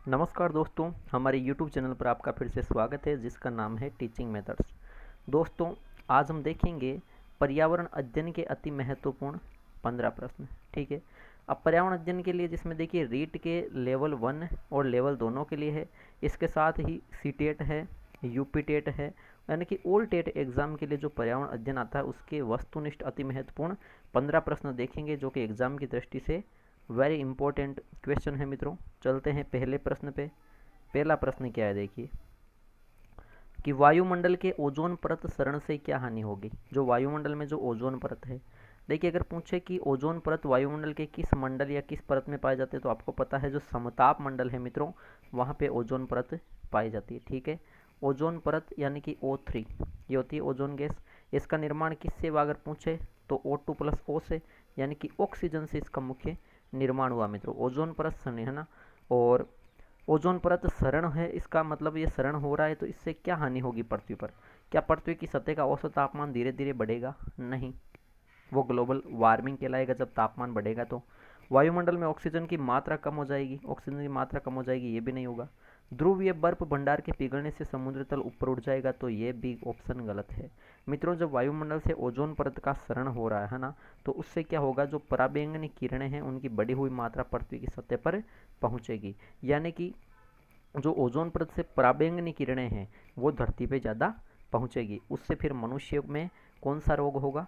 नमस्कार दोस्तों, हमारे YouTube चैनल पर आपका फिर से स्वागत है जिसका नाम है टीचिंग मेथड्स। दोस्तों, आज हम देखेंगे पर्यावरण अध्ययन के अति महत्वपूर्ण 15 प्रश्न। ठीक है। अब पर्यावरण अध्ययन के लिए जिसमें देखिए रीट के लेवल 1 और लेवल दोनों के लिए है, इसके साथ ही सीटेट है, यूपीटेट है, यानी कि ऑल टेट एग्जाम के लिए जो पर्यावरण अध्ययन आता है उसके वस्तुनिष्ठ अति महत्वपूर्ण 15 प्रश्न देखेंगे जो कि एग्जाम की दृष्टि से वेरी इंपॉर्टेंट क्वेश्चन है मित्रों। चलते हैं पहले प्रश्न पे। पहला प्रश्न क्या है देखिए कि वायुमंडल के ओजोन परत सरण से क्या हानि होगी। जो वायुमंडल में जो ओजोन परत है, देखिए अगर पूछे कि ओजोन परत वायुमंडल के किस मंडल या किस परत में पाए जाते हैं तो आपको पता है जो समताप मंडल है मित्रों, वहाँ पे ओजोन परत पाई जाती है। ठीक है। ओजोन परत यानी कि O3 ये होती है ओजोन गैस। इसका निर्माण किससे हुआ अगर पूछे तो O2+O से, यानी कि ऑक्सीजन से इसका मुख्य निर्माण हुआ मित्रों। ओजोन परत सरण है ना, और ओजोन परत सरण है, इसका मतलब ये सरण हो रहा है तो इससे क्या हानि होगी पृथ्वी पर। क्या पृथ्वी की सतह का औसत तापमान धीरे धीरे बढ़ेगा? नहीं, वो ग्लोबल वार्मिंग कहलाएगा जब तापमान बढ़ेगा। तो वायुमंडल में ऑक्सीजन की मात्रा कम हो जाएगी, ऑक्सीजन की मात्रा कम हो जाएगी, ये भी नहीं होगा। ध्रुवीय बर्फ भंडार के पिघलने से समुद्र तल ऊपर उठ जाएगा, तो ये भी ऑप्शन गलत है मित्रों। जब वायुमंडल से ओजोन परत का सरण हो रहा है ना, तो उससे क्या होगा, जो पराबैंगनी किरणें हैं उनकी बढ़ी हुई मात्रा पृथ्वी की सतह पर पहुंचेगी, यानी कि जो ओजोन परत से पराबैंगनी किरणें हैं वो धरती पे ज़्यादा पहुंचेगी। उससे फिर मनुष्य में कौन सा रोग होगा?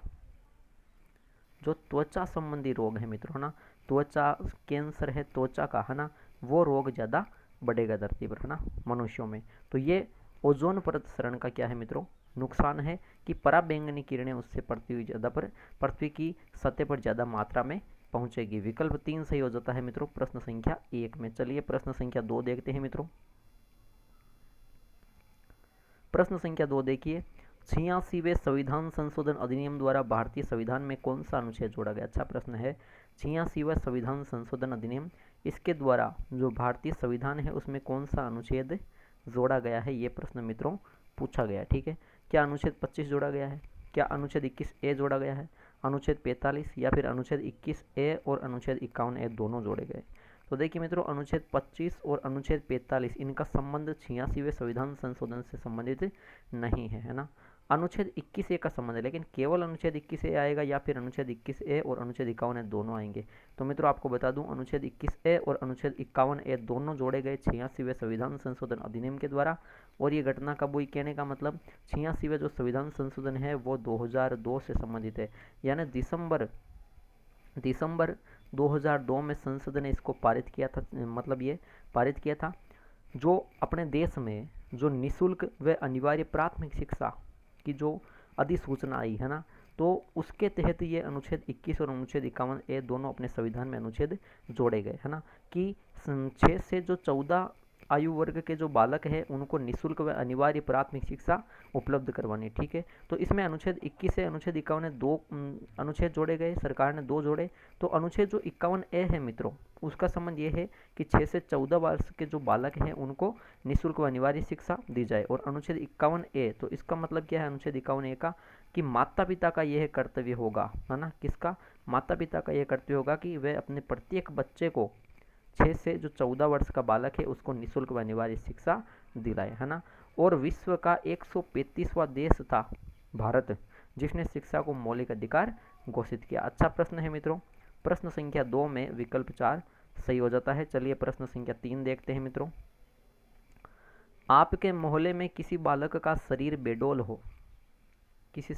जो त्वचा संबंधी रोग है मित्रों, है ना, त्वचा कैंसर है त्वचा का, है ना, वो रोग ज़्यादा बढ़ेगा धरती पर, है ना, मनुष्यों में। तो ये ओजोन परत सरण का क्या है मित्रों, नुकसान है कि पराबैंगनी किरणें उससे पृथ्वी की सतह पर ज़्यादा मात्रा में पहुंचेगी। विकल्प 3 सही हो जाता है मित्रों प्रश्न संख्या 1 में। चलिए प्रश्न संख्या 2 देखते हैं मित्रों। प्रश्न संख्या 2 देखिए, 86वें संविधान संशोधन अधिनियम द्वारा भारतीय संविधान में कौन सा अनुच्छेद जोड़ा गया? अच्छा प्रश्न है। 86वां संविधान संशोधन अधिनियम, इसके द्वारा जो भारतीय संविधान है उसमें कौन सा अनुच्छेद जोड़ा गया है, ये प्रश्न मित्रों पूछा गया। ठीक है। क्या अनुच्छेद 25 जोड़ा गया है? क्या अनुच्छेद 21A जोड़ा गया है? अनुच्छेद 45 या फिर अनुच्छेद 21A और अनुच्छेद 51A दोनों जोड़े गए? तो देखिए मित्रों, अनुच्छेद 25 और अनुच्छेद 45 इनका संबंध 86वें संविधान संशोधन से संबंधित नहीं है, है ना। अनुच्छेद 21A का संबंध है, लेकिन केवल अनुच्छेद 21A आएगा या फिर अनुच्छेद 21A और अनुच्छेद 51A दोनों आएंगे। तो मित्रों आपको बता दूं, अनुच्छेद 21A और अनुच्छेद 51A दोनों जोड़े गए 86वें संविधान संशोधन अधिनियम के द्वारा। और ये घटना कब हुई, कहने का मतलब 86वें जो संविधान संशोधन है वो 2002 से संबंधित है, यानी दिसंबर 2002 में संसद ने इसको पारित किया था। मतलब ये पारित किया था। जो अपने देश में जो निशुल्क व अनिवार्य प्राथमिक शिक्षा की जो अधिसूचना आई है ना, तो उसके तहत ये अनुच्छेद 21 और अनुच्छेद 51A दोनों अपने संविधान में अनुच्छेद जोड़े गए, है ना, कि 6 से जो 14 आयु वर्ग के जो बालक हैं उनको निःशुल्क व अनिवार्य प्राथमिक शिक्षा उपलब्ध करवानी। ठीक है। तो इसमें अनुच्छेद 21 से अनुच्छेद 51 दो अनुच्छेद जोड़े गए, सरकार ने 2 जोड़े। तो अनुच्छेद जो 51A है मित्रों, उसका संबंध ये है कि 6 से 14 वर्ष के जो बालक हैं उनको निःशुल्क व अनिवार्य शिक्षा दी जाए। और अनुच्छेद 51A, तो इसका मतलब क्या है अनुच्छेद 51A का, कि माता पिता का यह कर्तव्य होगा, है ना, किसका? माता पिता का यह कर्तव्य होगा कि वे अपने प्रत्येक बच्चे को 6 से जो 14 वर्ष का बालक है उसको निःशुल्क व अनिवार्य शिक्षा दिलाए, है ना। और विश्व का 135वां देश था भारत, जिसने शिक्षा को मौलिक अधिकार घोषित किया। अच्छा प्रश्न है मित्रों। प्रश्न संख्या 2 में विकल्प 4 सही हो जाता है। चलिए प्रश्न संख्या 3 देखते हैं मित्रों। आपके मोहल्ले में किसी बालक का शरीर बेडौल हो, किसी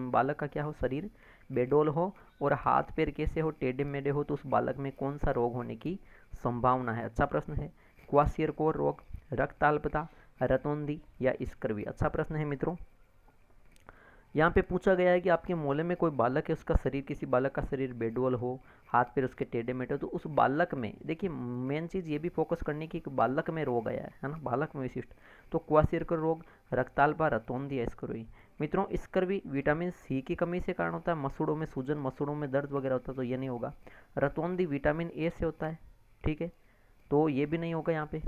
बालक का क्या हो, शरीर बेडौल हो और हाथ पैर कैसे हो, टेढ़े मेढ़े हो, तो उस बालक में कौन सा रोग होने की संभावना है? अच्छा प्रश्न है। क्वासियरकोर रोग, रक्ताल्पता, रतौंधी या स्कर्वी? अच्छा प्रश्न है मित्रों। यहाँ पे पूछा गया है कि आपके मोहल्ले में कोई बालक है, उसका शरीर, किसी बालक का शरीर बेडौल हो, हाथ पैर उसके टेढ़े मेढ़े हो, तो उस बालक में देखिए मेन चीज़ ये भी फोकस करने की कि बालक में रोग आया है ना, बालक में विशिष्ट। तो क्वासियरकर रोग, रक्ताल्पा, रतौंधी या स्कर्वी? मित्रों स्कर्वी विटामिन सी की कमी से कारण होता है, मसूड़ों में सूजन, मसूड़ों में दर्द वगैरह होता है, तो ये नहीं होगा। रतौंधी विटामिन ए से होता है, ठीक है, तो ये भी नहीं होगा यहाँ पे।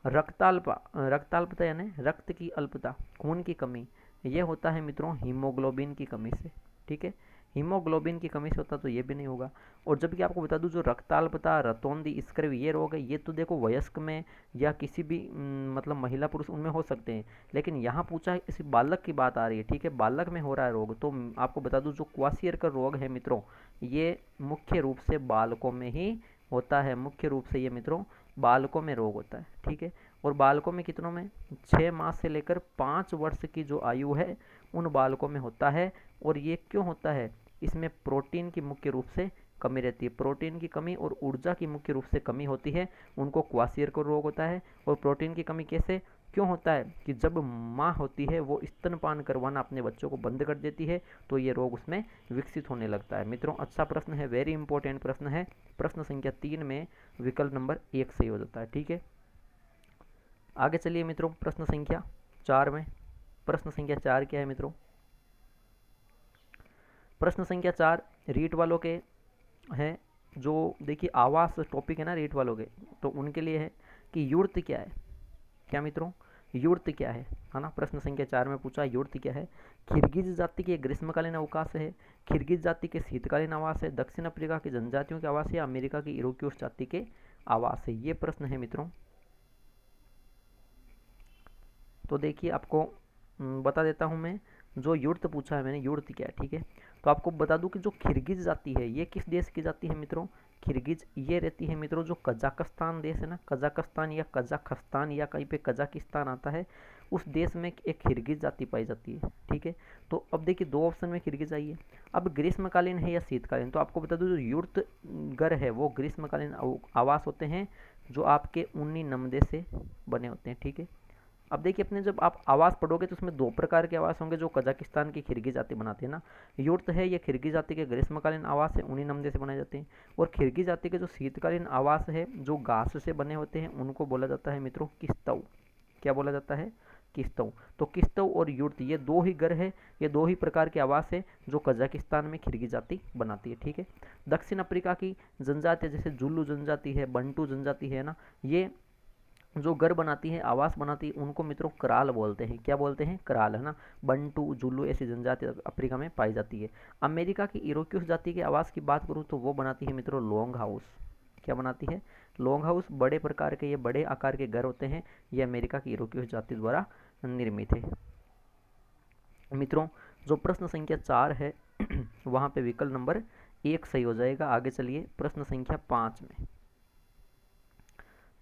रक्ताल्पता यानी रक्त की अल्पता, खून की कमी, ये होता है मित्रों हीमोग्लोबिन की कमी से। ठीक है, हीमोग्लोबिन की कमी से होता तो ये भी नहीं होगा। और जबकि आपको बता दूं जो रक्ताल्पता, रतौंधी, स्कर्वी ये रोग है, ये तो देखो वयस्क में या किसी भी मतलब महिला पुरुष उनमें हो सकते हैं, लेकिन यहाँ पूछा है किसी बालक की बात आ रही है, ठीक है, बालक में हो रहा है रोग। तो आपको बता दूं जो क्वासियरकर रोग है मित्रों, ये मुख्य रूप से बालकों में ही होता है, मुख्य रूप से ये मित्रों बालकों में रोग होता है, ठीक है। और बालकों में कितनों में, 6 मास से लेकर 5 वर्ष की जो आयु है उन बालकों में होता है। और ये क्यों होता है, इसमें प्रोटीन की मुख्य रूप से कमी रहती है, प्रोटीन की कमी और ऊर्जा की मुख्य रूप से कमी होती है, उनको क्वासियरकर रोग होता है। और प्रोटीन की कमी कैसे क्यों होता है कि जब माँ होती है वो स्तनपान करवाना अपने बच्चों को बंद कर देती है, तो ये रोग उसमें विकसित होने लगता है। मित्रों अच्छा प्रश्न है, वेरी इंपॉर्टेंट प्रश्न है। प्रश्न संख्या 3 में विकल्प नंबर 1 सही हो जाता है, ठीक है। आगे चलिए मित्रों, प्रश्न संख्या 4 में, प्रश्न संख्या 4 क्या है मित्रों, प्रश्न संख्या 4 रीट वालों के हैं। जो देखिए आवास टॉपिक है ना रीट वालों के, तो उनके लिए है कि युर्त क्या है, क्या मित्रों, युर्त क्या है ना। प्रश्न संख्या 4 में पूछा युर्त क्या है। किर्गिज जाति के ग्रीष्मकालीन अवकाश है, किर्गिज जाति के शीतकालीन आवास है, दक्षिण अफ्रीका की जनजातियों के आवास है, अमेरिका की इरोक्यूस जाति के आवास है, ये प्रश्न है मित्रों। तो देखिए आपको बता देता हूँ मैं, जो युर्त पूछा है मैंने, युर्त क्या है, ठीक है। तो आपको बता दूं कि जो किर्गिज जाति है ये किस देश की जाति है मित्रों, किर्गिज ये रहती है मित्रों जो कजाकिस्तान देश है ना, कजाकिस्तान या कजाकिस्तान या कहीं पे कजाकिस्तान आता है, उस देश में एक किर्गिज जाति पाई जाती है, ठीक है। तो अब देखिए 2 ऑप्शन में किर्गिज आई है। अब ग्रीष्मकालीन है या शीतकालीन, तो आपको बता दूं जो युर्त घर है वो ग्रीष्मकालीन आवास होते हैं जो आपके ऊनी नमदे से बने होते हैं, ठीक है। अब देखिए अपने जब आप आवास पढ़ोगे तो उसमें 2 प्रकार के आवास होंगे जो कजाकिस्तान की खिरगी जाति बनाते हैं ना। युर्त है ये खिरगी जाति के ग्रीष्मकालीन आवास है, ऊनी नमदे से बनाए जाते हैं। और खिरगी जाति के जो शीतकालीन आवास है जो घास से बने होते हैं उनको बोला जाता है मित्रों किस्तव। क्या बोला जाता है, किस्तव। तो किस्तव और युर्त ये 2 ही घर है, ये 2 ही प्रकार के आवास है जो कजाकिस्तान में खिरगी जाति बनाती है, ठीक है। दक्षिण अफ्रीका की जनजाति जैसे जुल्लू जनजाति है, बंटू जनजाति है ना, ये जो घर बनाती है, आवास बनाती है, उनको मित्रों कराल बोलते हैं। क्या बोलते हैं, कराल, है ना। बंटू, जुल्लू ऐसी जनजाति अफ्रीका में पाई जाती है। अमेरिका की इरोक्यूस जाति के आवास की बात करूँ तो वो बनाती है मित्रों लॉन्ग हाउस। क्या बनाती है, लॉन्ग हाउस। बड़े प्रकार के, ये बड़े आकार के घर होते हैं, ये अमेरिका की इरोक्यूस जाति द्वारा निर्मित है। मित्रों जो प्रश्न संख्या 4 है वहाँ पे विकल्प नंबर 1 सही हो जाएगा। आगे चलिए प्रश्न संख्या 5 में।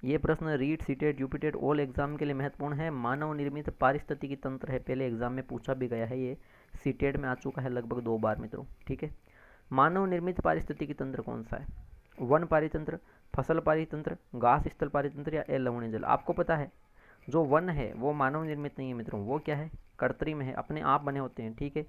ये प्रश्न REET, CTET, UPTET all exam के लिए महत्वपूर्ण है। मानव निर्मित पारिस्थितिकी तंत्र है, पहले एग्जाम में पूछा भी गया है, ये सीटेट में आ चुका है लगभग 2 बार मित्रों, ठीक है। मानव निर्मित पारिस्थितिकी तंत्र कौन सा है, वन पारितंत्र, फसल पारितंत्र, घास स्थल पारितंत्र या लवणीय जल। आपको पता है जो वन है वो मानव निर्मित नहीं है मित्रों, वो क्या है, कृत्रिम है, अपने आप बने होते हैं, ठीक है।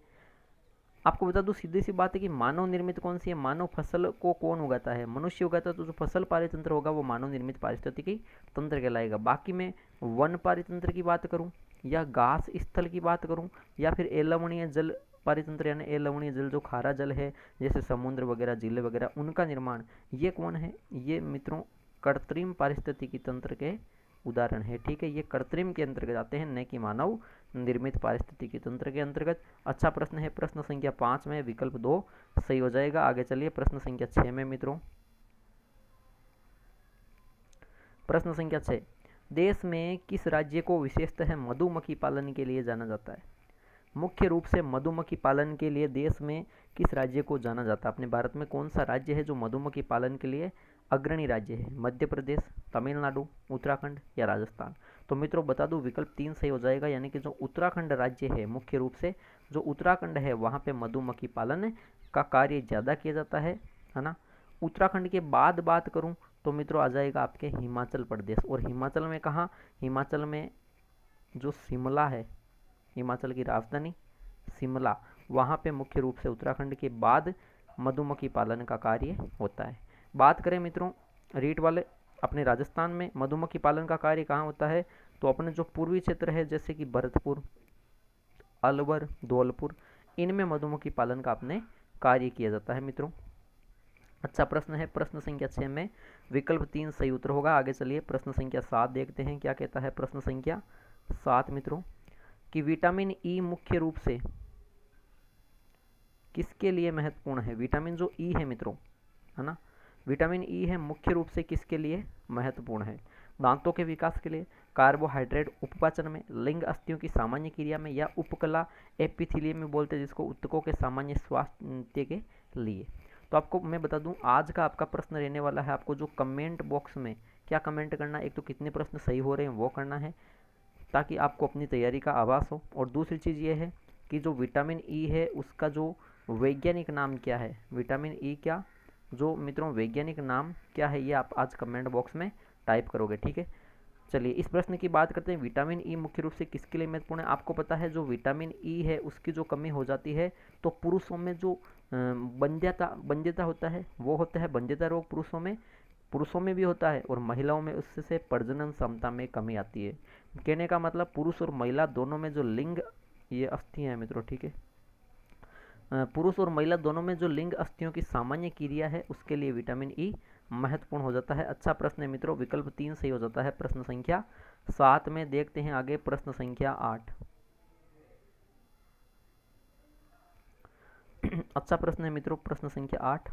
आपको बता दूं सीधी सी बात है कि मानव निर्मित कौन सी है, मानव फसल को कौन उगाता है, मनुष्य उगाता है। तो जो फसल पारितंत्र होगा वो मानव निर्मित पारिस्थितिकी तंत्र कहलाएगा। बाकी मैं वन पारितंत्र की बात करूं या घास स्थल की बात करूं या फिर अलवणीय जल पारितंत्र यानी अलवणीय जल जो खारा जल है जैसे समुद्र वगैरह, झीलें वगैरह, उनका निर्माण, ये कौन है, ये मित्रों कृत्रिम पारिस्थितिकी तंत्र के उदाहरण है, ठीक है। ये कृत्रिम के अंतर्गत आते हैं, न कि मानव निर्मित पारिस्थितिकी तंत्र के अंतर्गत। अच्छा प्रश्न है, प्रश्न संख्या 5 में विकल्प 2 सही हो जाएगा। आगे चलिए प्रश्न संख्या 6 में मित्रों, प्रश्न संख्या 6, देश में किस राज्य को विशेषतः मधुमक्खी पालन के लिए जाना जाता है। मुख्य रूप से मधुमक्खी पालन के लिए देश में किस राज्य को जाना जाता है, अपने भारत में कौन सा राज्य है जो मधुमक्खी पालन के लिए अग्रणी राज्य है, मध्य प्रदेश, तमिलनाडु, उत्तराखंड या राजस्थान। तो मित्रों बता दूं विकल्प 3 सही हो जाएगा, यानी कि जो उत्तराखंड राज्य है, मुख्य रूप से जो उत्तराखंड है वहाँ पे मधुमक्खी पालन का कार्य ज़्यादा किया जाता है ना। उत्तराखंड के बाद बात करूँ तो मित्रों आ जाएगा आपके हिमाचल प्रदेश। और हिमाचल में कहाँ, हिमाचल में जो शिमला है, हिमाचल की राजधानी शिमला, वहाँ पे मुख्य रूप से उत्तराखंड के बाद मधुमक्खी पालन का कार्य होता है। बात करें मित्रों रीट वाले, अपने राजस्थान में मधुमक्खी पालन का कार्य कहाँ होता है, तो अपने जो पूर्वी क्षेत्र है जैसे कि भरतपुर, अलवर, धौलपुर, इनमें मधुमक्खी पालन का अपने कार्य किया जाता है मित्रों। अच्छा प्रश्न है, प्रश्न संख्या 6 में विकल्प 3 सही उत्तर होगा। आगे चलिए प्रश्न संख्या 7 देखते हैं क्या कहता है। प्रश्न संख्या 7 मित्रों कि विटामिन ई मुख्य रूप से किसके लिए महत्वपूर्ण है? विटामिन जो ई है मित्रों, है ना, विटामिन ई है मुख्य रूप से किसके लिए महत्वपूर्ण है? दांतों के विकास के लिए, कार्बोहाइड्रेट उपपाचन में, लिंग अस्थियों की सामान्य क्रिया में, या उपकला एपिथीलियम में बोलते हैं जिसको, ऊतकों के सामान्य स्वास्थ्य के लिए। तो आपको मैं बता दूं, आज का आपका प्रश्न रहने वाला है, आपको जो कमेंट बॉक्स में क्या कमेंट करना है, एक तो कितने प्रश्न सही हो रहे हैं वो करना है ताकि आपको अपनी तैयारी का आभास हो, और दूसरी चीज़ ये है कि जो विटामिन ई है उसका जो वैज्ञानिक नाम क्या है, विटामिन ई क्या जो मित्रों वैज्ञानिक नाम क्या है, ये आप आज कमेंट बॉक्स में टाइप करोगे, ठीक है। चलिए इस प्रश्न की बात करते हैं, विटामिन ई मुख्य रूप से किसके लिए महत्वपूर्ण है? आपको पता है जो विटामिन ई है उसकी जो कमी हो जाती है तो पुरुषों में जो बंध्यता होता है वो होता है बंध्यता रोग, पुरुषों में भी होता है, और महिलाओं में उससे प्रजनन क्षमता में कमी आती है। कहने का मतलब पुरुष और महिला दोनों में जो लिंग, ये अस्थियां हैं मित्रों, ठीक है, पुरुष और महिला दोनों में जो लिंग अस्थियों की सामान्य क्रिया है उसके लिए विटामिन ई महत्वपूर्ण हो जाता है। अच्छा प्रश्न है मित्रों, विकल्प 3 सही हो जाता है। प्रश्न संख्या 7 में देखते हैं आगे, प्रश्न संख्या 8। अच्छा प्रश्न है मित्रों, प्रश्न संख्या 8।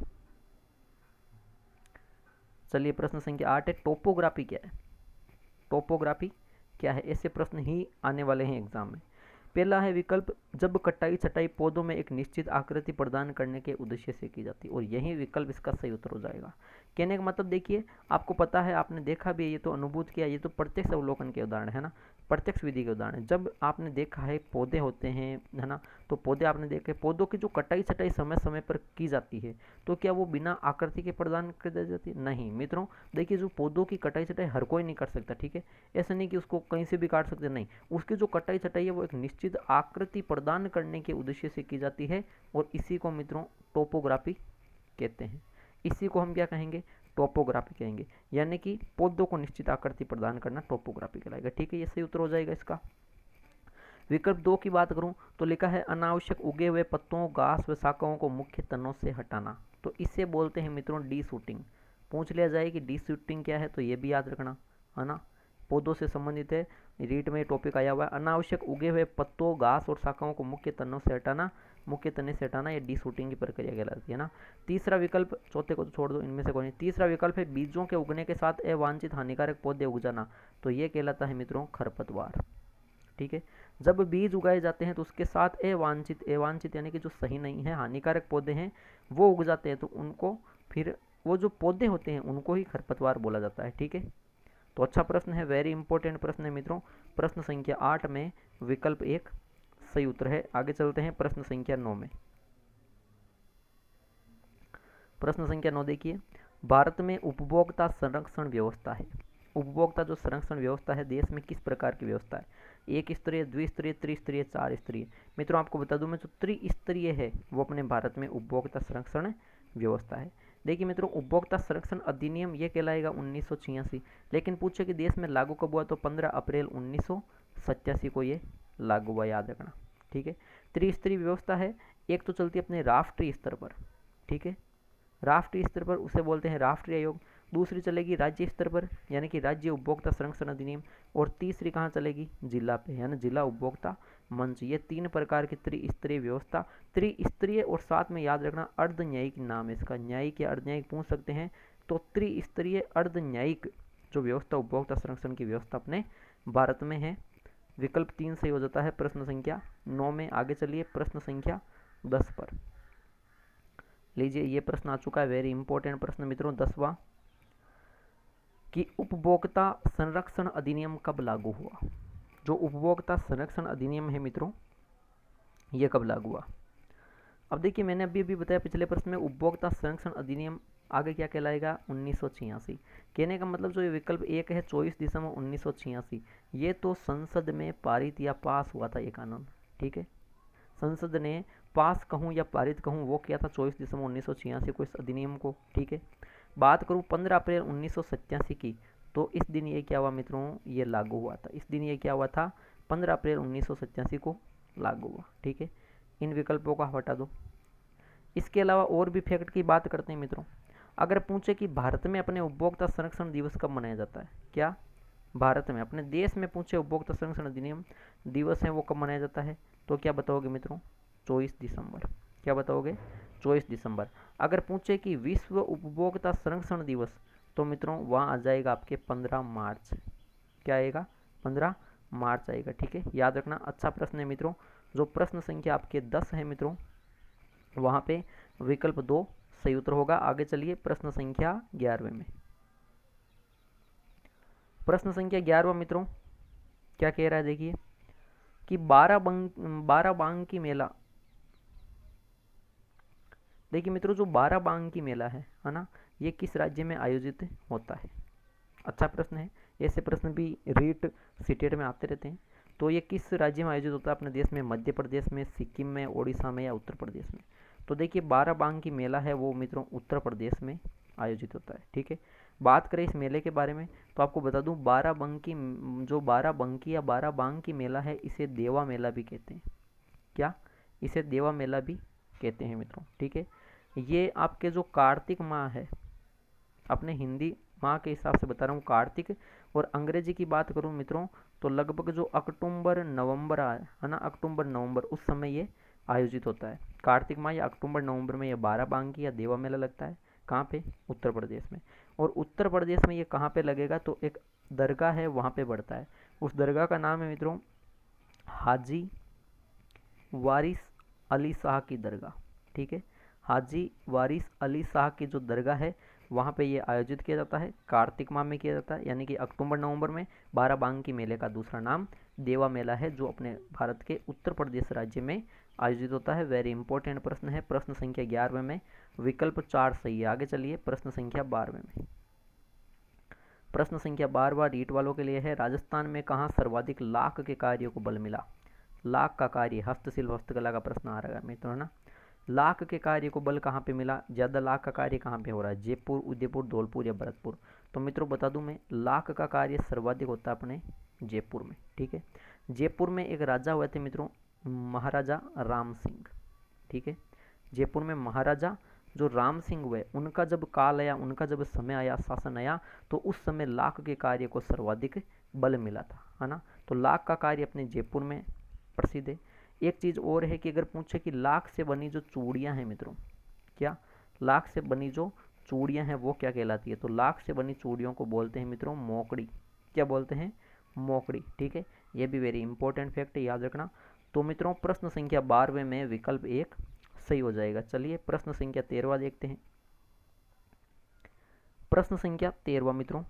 चलिए प्रश्न संख्या 8 है, टोपोग्राफी क्या है? टोपोग्राफी क्या है? ऐसे प्रश्न ही आने वाले हैं एग्जाम में। पहला है विकल्प, जब कटाई छटाई पौधों में एक निश्चित आकृति प्रदान करने के उद्देश्य से की जाती है, और यही विकल्प इसका सही उत्तर हो जाएगा। कहने का मतलब देखिए, आपको पता है, आपने देखा भी है, ये तो अनुभूत किया, ये तो प्रत्यक्ष अवलोकन के उदाहरण है ना, प्रत्यक्ष विधि के उदाहरण। जब आपने देखा है पौधे होते हैं, है ना, तो पौधे आपने देखे, पौधों की जो कटाई छटाई समय समय पर की जाती है तो क्या वो बिना आकृति के प्रदान कर दी जाती है? नहीं मित्रों, देखिए जो पौधों की कटाई छटाई हर कोई नहीं कर सकता, ठीक है, ऐसा नहीं कि उसको कहीं से भी काट सकते, नहीं, उसकी जो कटाई छटाई है वो एक निश्चित आकृति प्रदान करने के उद्देश्य से की जाती है, और इसी को मित्रों टोपोग्राफी कहते हैं। इसी को हम क्या कहेंगे? टोपोग्राफी कहेंगे, यानी कि पौधों को निश्चित आकृति प्रदान करना टोपोग्राफी कहलाएगा, ठीक है, ये सही उत्तर हो जाएगा इसका। विकल्प 2 की बात करूं तो लिखा है, अनावश्यक उगे हुए पत्तों, घास व शाखाओं को मुख्य तनों से हटाना, तो इसे बोलते हैं मित्रों डी शूटिंग। पूछ लिया जाए कि डी शूटिंग क्या है, तो ये भी याद रखना, है ना, पौधों से संबंधित है, रीट में टॉपिक आया हुआ है, अनावश्यक उगे हुए पत्तों, घास और शाखाओं को मुख्य तनों से हटाना, मुख्य तने से हटाना, ये डी शूटिंग की प्रक्रिया कहलाती है ना। तीसरा विकल्प, चौथे को तो छोड़ दो, इनमें से कोई नहीं। तीसरा विकल्प है, बीजों के उगने के साथ अवांछित हानिकारक पौधे उग जाना, तो ये कहलाता है मित्रों खरपतवार, ठीक है। जब बीज उगाए जाते हैं तो उसके साथ अवांछित यानी कि जो सही नहीं है, हानिकारक पौधे हैं वो उग जाते हैं, तो उनको फिर वो जो पौधे होते हैं उनको ही खरपतवार बोला जाता है, ठीक है। तो अच्छा प्रश्न है, वेरी इंपॉर्टेंट प्रश्न है मित्रों। प्रश्न संख्या 8 में विकल्प 1 सही उत्तर है। आगे चलते हैं प्रश्न संख्या 9 में। प्रश्न संख्या 9 देखिए, भारत में उपभोक्ता संरक्षण व्यवस्था है, उपभोक्ता जो संरक्षण व्यवस्था है देश में किस प्रकार की व्यवस्था है? एक स्तरीय, द्विस्तरीय, त्रिस्तरीय, चार स्तरीय। मित्रों आपको बता दूं मैं, जो त्रिस्तरीय है वो अपने भारत में उपभोक्ता संरक्षण व्यवस्था है। देखिए मित्रों, उपभोक्ता संरक्षण अधिनियम ये कहलाएगा 1986, लेकिन पूछे कि देश में लागू कब हुआ, तो 15 अप्रैल 1987 को ये लागू हुआ, याद रखना, ठीक है। त्रिस्तरीय व्यवस्था है, एक तो चलती है अपने राष्ट्रीय स्तर पर, ठीक है, राष्ट्रीय स्तर पर उसे बोलते हैं राष्ट्रीय आयोग, दूसरी चलेगी राज्य स्तर पर यानी कि राज्य उपभोक्ता संरक्षण अधिनियम, और तीसरी कहाँ चलेगी? जिला पे, यानी जिला उपभोक्ता मंच। ये 3 प्रकार की त्रिस्तरीय व्यवस्था, त्रिस्तरीय, और साथ में याद रखना अर्ध न्यायिक नाम है इसका, न्यायिक या अर्ध न्यायिक पूछ सकते हैं, तो त्रिस्तरीय अर्ध न्यायिक जो व्यवस्था उपभोक्ता संरक्षण की व्यवस्था अपने भारत में है। विकल्प 3 सही हो जाता है प्रश्न संख्या 9 में। आगे चलिए प्रश्न संख्या 10 पर। लीजिए ये प्रश्न आ चुका है, वेरी इंपॉर्टेंट प्रश्न मित्रों, 10वां, कि उपभोक्ता संरक्षण अधिनियम कब लागू हुआ? जो उपभोक्ता संरक्षण अधिनियम है मित्रों, ये कब लागू हुआ? अब देखिए, मैंने अभी बताया पिछले प्रश्न में, उपभोक्ता संरक्षण अधिनियम आगे क्या कहलाएगा? 1986। कहने का मतलब जो ये विकल्प 1 है, 24 दिसंबर 1986, ये तो संसद में पारित या पास हुआ था ये कानून, ठीक है, संसद ने पास कहूँ या पारित कहूँ वो किया था 24 दिसंबर 1986 को इस अधिनियम को, ठीक है। बात करूँ 15 अप्रैल 1987 की, तो इस दिन ये क्या हुआ मित्रों? ये लागू हुआ था, इस दिन ये क्या हुआ था? 15 अप्रैल 1987 को लागू हुआ, ठीक है। इन विकल्पों को हटा दो। इसके अलावा और भी फैक्ट की बात करते हैं मित्रों। अगर पूछे कि भारत में अपने उपभोक्ता संरक्षण दिवस कब मनाया जाता है, क्या भारत में, अपने देश में पूछे उपभोक्ता संरक्षण अधिनियम दिवस है वो कब मनाया जाता है, तो क्या बताओगे मित्रों? 24 दिसंबर, क्या बताओगे? 24 दिसंबर। अगर पूछे कि विश्व उपभोक्ता संरक्षण दिवस, तो मित्रों वहाँ आ जाएगा आपके 15 मार्च। क्या आएगा? 15 मार्च आएगा। ठीक है, याद रखना, अच्छा प्रश्न है मित्रों। जो प्रश्न संख्या आपके 10 है मित्रों, वहाँ पे विकल्प 2 सही उत्तर होगा। आगे चलिए प्रश्न संख्या 11वें में। प्रश्न संख्या 11वां मित्रों क्या कह रहा है, देखिए कि बाराबांकी मेला। देखिए मित्रों, जो बाराबांकी मेला है ना, ये किस राज्य में आयोजित होता है? अच्छा प्रश्न है। ऐसे प्रश्न भी रीट सीटेट में आते रहते हैं। तो ये किस राज्य में आयोजित होता है अपने देश में? मध्य प्रदेश में, सिक्किम में, ओडिशा में या उत्तर प्रदेश में? तो देखिए बाराबांकी मेला है वो मित्रों उत्तर प्रदेश में आयोजित होता है। ठीक है, बात करें इस मेले के बारे में तो आपको बता दूं, बाराबंकी या बाराबांकी मेला है, इसे देवा मेला भी कहते हैं। क्या? इसे देवा मेला भी कहते हैं मित्रों। ठीक है, ये आपके जो कार्तिक माह है, अपने हिंदी माह के हिसाब से बता रहा हूँ कार्तिक, और अंग्रेजी की बात करूँ मित्रों तो लगभग जो अक्टूबर नवंबर है ना, अक्टूबर नवंबर उस समय ये आयोजित होता है। कार्तिक माह या अक्टूबर नवंबर में ये बाराबांकी या देवा मेला लगता है। कहाँ पे? उत्तर प्रदेश में। और उत्तर प्रदेश में ये कहाँ पे लगेगा? तो एक दरगाह है वहाँ पे बढ़ता है। उस दरगाह का नाम है मित्रों हाजी वारिस अली शाह की दरगाह। ठीक है, हाजी वारिस अली शाह की जो दरगाह है वहाँ पे ये आयोजित किया जाता है। कार्तिक माह में किया जाता है, यानी कि अक्टूबर नवंबर में। बाराबांकी मेले का दूसरा नाम देवा मेला है, जो अपने भारत के उत्तर प्रदेश राज्य में आयोजित होता है। वेरी इंपॉर्टेंट प्रश्न है। प्रश्न संख्या 11वें में विकल्प 4 सही है। आगे चलिए प्रश्न संख्या 12वें में। प्रश्न संख्या 12वां रीट वालों के लिए है, राजस्थान में कहाँ सर्वाधिक लाख के कार्यों को बल मिला? लाख का कार्य, हस्तशिल्प हस्तकला का प्रश्न आ रहा है मित्रों, है ना। लाख के कार्य को बल कहाँ पे मिला? ज़्यादा लाख का कार्य कहाँ पे हो रहा है? जयपुर, उदयपुर, धौलपुर या भरतपुर? तो मित्रों बता दूं मैं, लाख का कार्य सर्वाधिक होता है अपने जयपुर में। ठीक है, जयपुर में एक राजा हुए थे मित्रों, महाराजा राम सिंह। ठीक है, जयपुर में महाराजा जो राम सिंह हुए, उनका जब काल आया, उनका जब समय आया, शासन आया, तो उस समय लाख के कार्य को सर्वाधिक बल मिला था, है ना। तो लाख का कार्य अपने जयपुर में प्रसिद्ध है। एक चीज़ और है कि अगर पूछे कि लाख से बनी जो चूड़ियाँ हैं मित्रों, क्या? लाख से बनी जो चूड़ियाँ हैं वो क्या कहलाती है? तो लाख से बनी चूड़ियों को बोलते हैं मित्रों मोकड़ी। क्या बोलते हैं? मोकड़ी। ठीक है, ये भी वेरी इंपॉर्टेंट फैक्ट है, याद रखना। तो मित्रों प्रश्न संख्या 12वें में विकल्प 1 सही हो जाएगा। चलिए प्रश्न संख्या 13वां देखते हैं। प्रश्न संख्या 13वां मित्रों,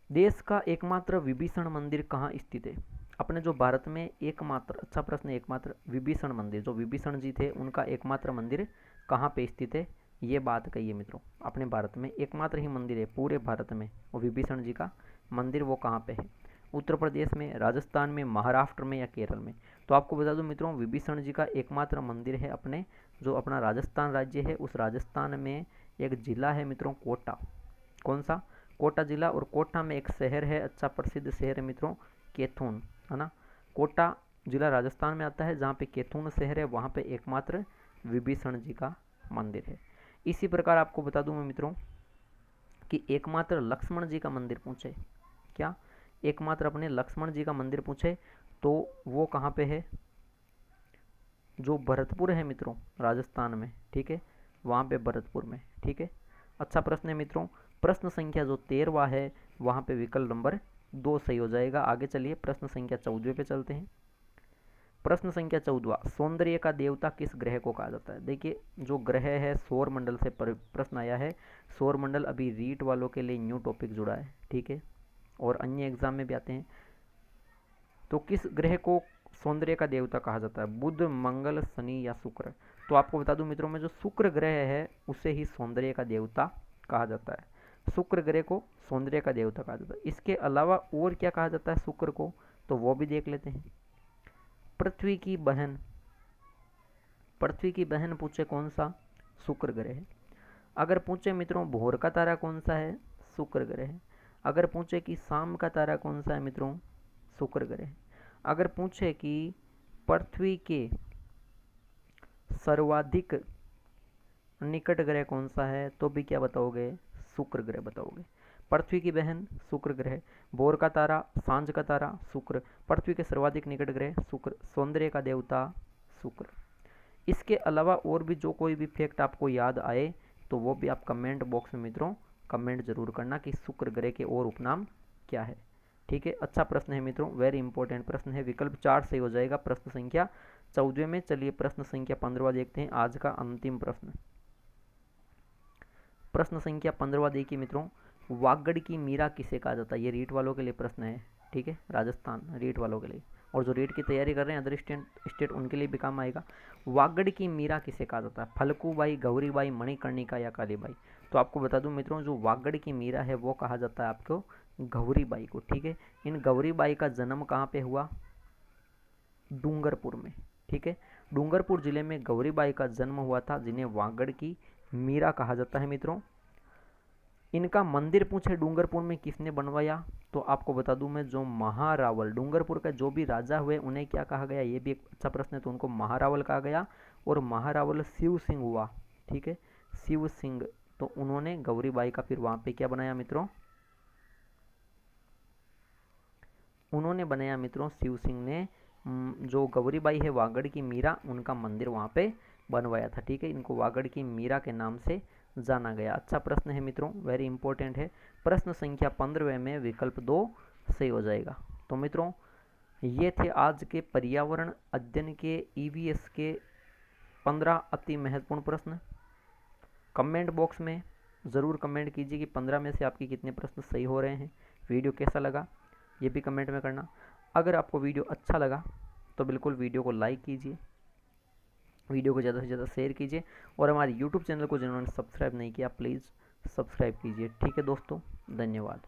देश का एकमात्र विभीषण मंदिर कहाँ स्थित है? अपने जो भारत में एकमात्र, अच्छा प्रश्न, एकमात्र विभीषण मंदिर, जो विभीषण जी थे उनका एकमात्र मंदिर कहाँ पे स्थित है? ये बात कही है मित्रों। अपने भारत में एकमात्र ही मंदिर है पूरे भारत में, वो विभीषण जी का मंदिर, वो कहाँ पे है? उत्तर प्रदेश में, राजस्थान में, महाराष्ट्र में या केरल में? तो आपको बता दूं मित्रों, विभीषण जी का एकमात्र मंदिर है अपने जो अपना राजस्थान राज्य है, उस राजस्थान में एक जिला है मित्रों कोटा। कौन सा? कोटा जिला। और कोटा में एक शहर है, अच्छा प्रसिद्ध शहर है मित्रों कैथून, है ना। कोटा जिला राजस्थान में आता है, जहाँ पे कैथून शहर है, वहाँ पे एकमात्र विभीषण जी का मंदिर है। इसी प्रकार आपको बता दूं मैं मित्रों कि एकमात्र लक्ष्मण जी का मंदिर पूछे, क्या? एकमात्र अपने लक्ष्मण जी का मंदिर पूछे तो वो कहाँ पे है? जो भरतपुर है मित्रों राजस्थान में। ठीक है, वहाँ पे भरतपुर में। ठीक है, अच्छा प्रश्न है मित्रों। प्रश्न संख्या जो 13वां है वहाँ पे विकल्प नंबर 2 सही हो जाएगा। आगे चलिए प्रश्न संख्या 14 पे चलते हैं। प्रश्न संख्या 14, सौंदर्य का देवता किस ग्रह को कहा जाता है? देखिए जो ग्रह है सौर मंडल से प्रश्न आया है। सौर मंडल अभी रीट वालों के लिए न्यू टॉपिक जुड़ा है। ठीक है, और अन्य एग्जाम में भी आते हैं। तो किस ग्रह को सौंदर्य का देवता कहा जाता है? बुध, मंगल, शनि या शुक्र? तो आपको बता दूं मित्रों में जो शुक्र ग्रह है उसे ही सौंदर्य का देवता कहा जाता है। शुक्र ग्रह को सौंदर्य का देवता कहा जाता है। इसके अलावा और क्या कहा जाता है शुक्र को, तो वो भी देख लेते हैं। पृथ्वी की बहन, पृथ्वी की बहन पूछे कौन सा? शुक्र ग्रह है। अगर पूछे मित्रों भोर का तारा कौन सा है? शुक्र ग्रह है। अगर पूछे कि शाम का तारा कौन सा है मित्रों? शुक्र ग्रह है। अगर पूछे कि पृथ्वी के सर्वाधिक निकट ग्रह कौन सा है, तो भी क्या बताओगे? शुक्र ग्रह बताओगे। पृथ्वी की बहन शुक्र ग्रह, भोर का तारा, सांझ का तारा शुक्र, पृथ्वी के सर्वाधिक निकट ग्रह शुक्र, सौंदर्य का देवता शुक्र। इसके अलावा और भी जो कोई भी फैक्ट आपको याद आए तो वो भी आप कमेंट बॉक्स में मित्रों कमेंट जरूर करना कि शुक्र ग्रह के और उपनाम क्या है। ठीक है, अच्छा प्रश्न है मित्रों, वेरी इंपॉर्टेंट प्रश्न है। विकल्प 4 सही हो जाएगा प्रश्न संख्या 14 में। चलिए प्रश्न संख्या 15 देखते हैं, आज का अंतिम प्रश्न। प्रश्न संख्या 15 देखिए मित्रों, वागड़ की मीरा किसे कहा जाता है? ये रीट वालों के लिए प्रश्न है। ठीक है, राजस्थान रीट वालों के लिए, और जो रीट की तैयारी कर रहे हैं अदर स्टेट उनके लिए भी काम आएगा। वागड़ की मीरा किसे कहा जाता है? फलकूबाई, गौरीबाई, मणिकर्णिका या कालीबाई? तो आपको बता दूं मित्रों, जो वागड़ की मीरा है वो कहा जाता है आपको गौरीबाई को। ठीक है, इन गौरीबाई का जन्म कहाँ पे हुआ? डूंगरपुर में। ठीक है, डूंगरपुर जिले में गौरीबाई का जन्म हुआ था, जिन्हें वागड़ की मीरा कहा जाता है मित्रों। इनका मंदिर पूछे डूंगरपुर में किसने बनवाया? तो आपको बता दूं मैं, जो महारावल, डूंगरपुर का जो भी राजा हुए उन्हें क्या कहा गया? ये भी एक अच्छा प्रश्न है, तो उनको महारावल कहा गया। और महारावल शिव सिंह हुआ। ठीक है, शिव सिंह, तो उन्होंने गौरीबाई का फिर वहां पे क्या बनाया मित्रों? उन्होंने बनाया मित्रों, शिव सिंह ने जो गौरीबाई है वागड़ की मीरा, उनका मंदिर वहां पे बनवाया था। ठीक है, इनको वागड़ की मीरा के नाम से जाना गया। अच्छा प्रश्न है मित्रों, वेरी इंपॉर्टेंट है। प्रश्न संख्या 15 में विकल्प 2 सही हो जाएगा। तो मित्रों ये थे आज के पर्यावरण अध्ययन के ईवीएस के 15 अति महत्वपूर्ण प्रश्न। कमेंट बॉक्स में ज़रूर कमेंट कीजिए कि 15 में से आपके कितने प्रश्न सही हो रहे हैं। वीडियो कैसा लगा ये भी कमेंट में करना। अगर आपको वीडियो अच्छा लगा तो बिल्कुल वीडियो को लाइक कीजिए, वीडियो को ज़्यादा से ज़्यादा शेयर कीजिए, और हमारे यूट्यूब चैनल को जिन्होंने सब्सक्राइब नहीं किया प्लीज़ सब्सक्राइब कीजिए। ठीक है दोस्तों, धन्यवाद।